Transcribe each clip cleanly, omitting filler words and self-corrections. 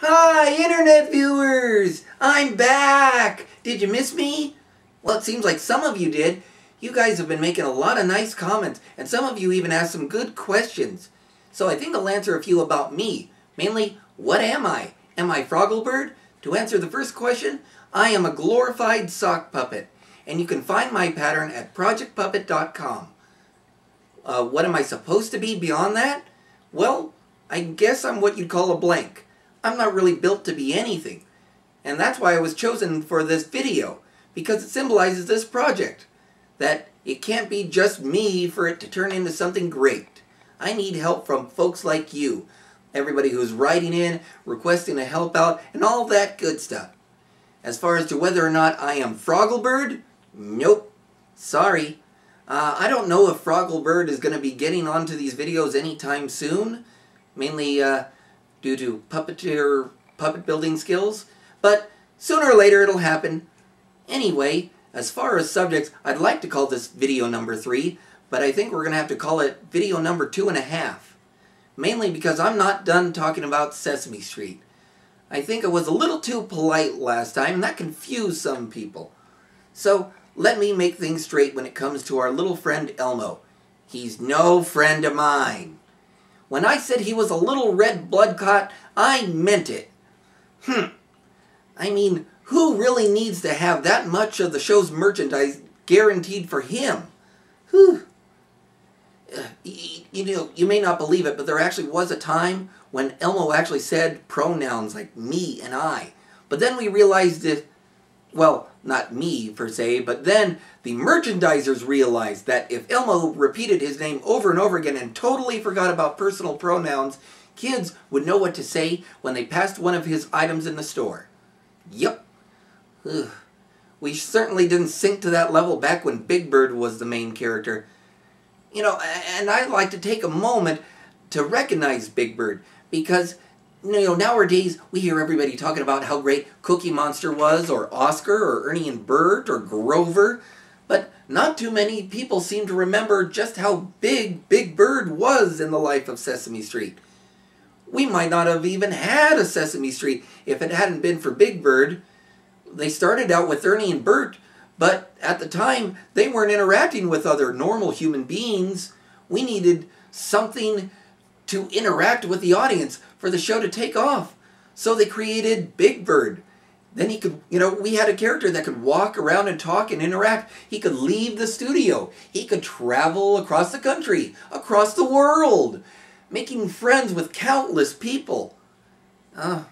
Hi, Internet viewers! I'm back! Did you miss me? Well, it seems like some of you did. You guys have been making a lot of nice comments, and some of you even asked some good questions. So I think I'll answer a few about me. Mainly, what am I? Am I Frogglebird? To answer the first question, I am a glorified sock puppet. And you can find my pattern at projectpuppet.com. What am I supposed to be beyond that? Well, I guess I'm what you'd call a blank. I'm not really built to be anything. And that's why I was chosen for this video, because it symbolizes this project. That it can't be just me for it to turn into something great. I need help from folks like you. Everybody who's writing in, requesting to help out, and all that good stuff. As far as to whether or not I am Frogglebird, nope. Sorry. I don't know if Frogglebird is going to be getting onto these videos anytime soon. Mainly due to puppet building skills. But sooner or later it'll happen. Anyway, as far as subjects, I'd like to call this video number 3, but I think we're going to have to call it video number 2.5. Mainly because I'm not done talking about Sesame Street. I think I was a little too polite last time, and that confused some people. So, let me make things straight when it comes to our little friend Elmo. He's no friend of mine. When I said he was a little red bloodclot, I meant it. I mean, who really needs to have that much of the show's merchandise guaranteed for him? Whew. You know, you may not believe it, but there actually was a time when Elmo actually said pronouns like me and I. But then we realized that, well, not me per se, but then the merchandisers realized that if Elmo repeated his name over and over again and totally forgot about personal pronouns, kids would know what to say when they passed one of his items in the store. Yep. Ugh. We certainly didn't sink to that level back when Big Bird was the main character. You know, and I'd like to take a moment to recognize Big Bird because, you know, nowadays we hear everybody talking about how great Cookie Monster was, or Oscar, or Ernie and Bert, or Grover, but not too many people seem to remember just how big Big Bird was in the life of Sesame Street. We might not have even had a Sesame Street if it hadn't been for Big Bird. They started out with Ernie and Bert, but at the time, they weren't interacting with other normal human beings. We needed something to interact with the audience for the show to take off. So they created Big Bird. Then he could, you know, we had a character that could walk around and talk and interact. He could leave the studio. He could travel across the country, across the world, making friends with countless people. None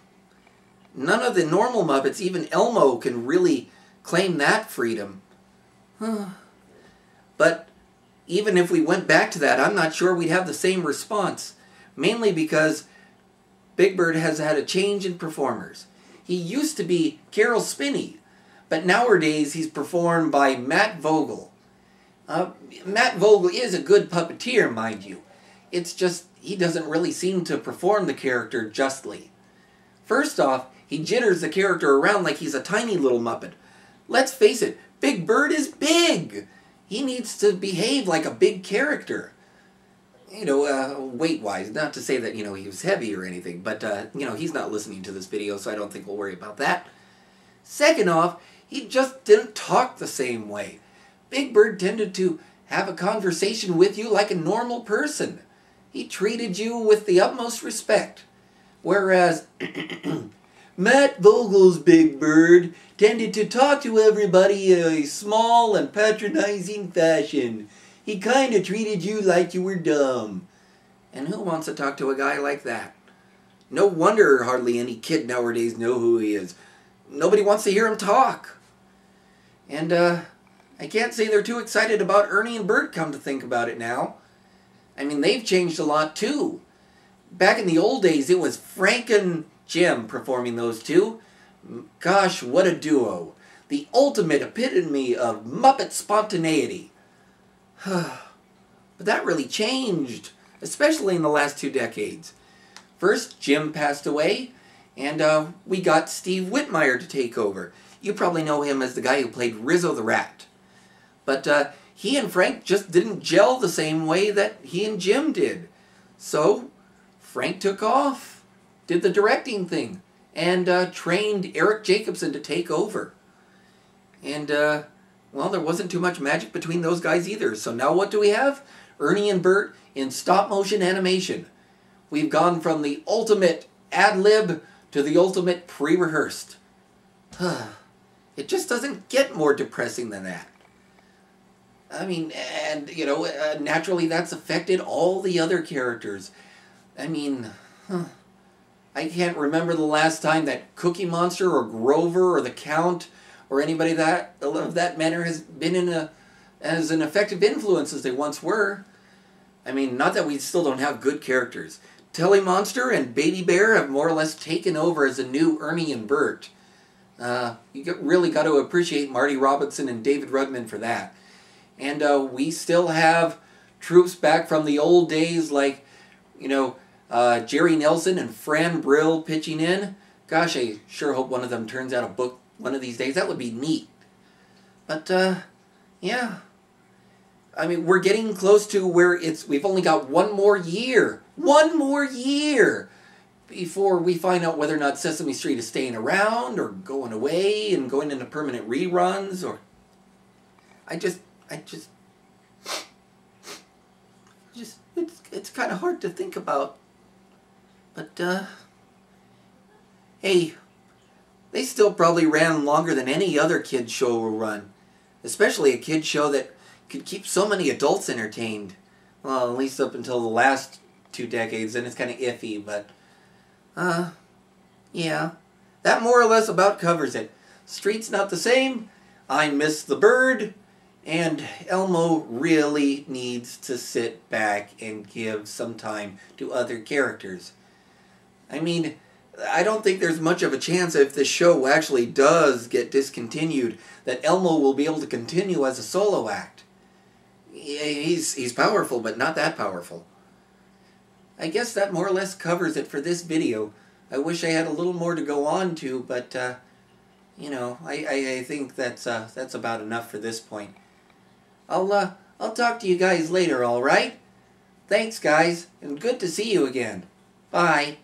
of the normal Muppets, even Elmo, can really claim that freedom. But even if we went back to that, I'm not sure we'd have the same response. Mainly because Big Bird has had a change in performers. He used to be Carol Spinney, but nowadays he's performed by Matt Vogel. Matt Vogel is a good puppeteer, mind you. It's just he doesn't really seem to perform the character justly. First off, he jitters the character around like he's a tiny little Muppet. Let's face it, Big Bird is big. He needs to behave like a big character. You know, weight-wise, not to say that, you know, he was heavy or anything, but, you know, he's not listening to this video, so I don't think we'll worry about that. Second off, he just didn't talk the same way. Big Bird tended to have a conversation with you like a normal person. He treated you with the utmost respect. Whereas Matt Vogel's Big Bird tended to talk to everybody in a small and patronizing fashion. He kind of treated you like you were dumb. And who wants to talk to a guy like that? No wonder hardly any kid nowadays know who he is. Nobody wants to hear him talk. And, I can't say they're too excited about Ernie and Bert, come to think about it now. I mean, they've changed a lot, too. Back in the old days, it was Frank and Jim performing those two. Gosh, what a duo. The ultimate epitome of Muppet spontaneity. But that really changed, especially in the last 2 decades. First, Jim passed away, and we got Steve Whitmire to take over. You probably know him as the guy who played Rizzo the Rat. But he and Frank just didn't gel the same way that he and Jim did. So, Frank took off, did the directing thing, and trained Eric Jacobson to take over. And, well, there wasn't too much magic between those guys either. So now what do we have? Ernie and Bert in stop-motion animation. We've gone from the ultimate ad-lib to the ultimate pre-rehearsed. It just doesn't get more depressing than that. I mean, and, you know, naturally that's affected all the other characters. I mean, I can't remember the last time that Cookie Monster or Grover or the Count or anybody of that manner has been as an effective influence as they once were. I mean, not that we still don't have good characters. Telly Monster and Baby Bear have more or less taken over as a new Ernie and Bert. Really got to appreciate Marty Robinson and David Rudman for that. And we still have troops back from the old days like, you know, Jerry Nelson and Fran Brill pitching in. Gosh, I sure hope one of them turns out a book one of these days. That would be neat. But, yeah. I mean, we're getting close to where we've only got one more year. One more year! Before we find out whether or not Sesame Street is staying around or going away and going into permanent reruns or... It's kind of hard to think about. But, hey, they still probably ran longer than any other kid show will run. Especially a kid show that could keep so many adults entertained. Well, at least up until the last 2 decades, then it's kind of iffy, but... yeah. That more or less about covers it. Street's not the same. I miss the bird. And Elmo really needs to sit back and give some time to other characters. I mean, I don't think there's much of a chance if the show actually does get discontinued that Elmo will be able to continue as a solo act. He's powerful, but not that powerful. I guess that more or less covers it for this video. I wish I had a little more to go on to, but, you know, I think that's about enough for this point. I'll talk to you guys later, all right? Thanks, guys, and good to see you again. Bye.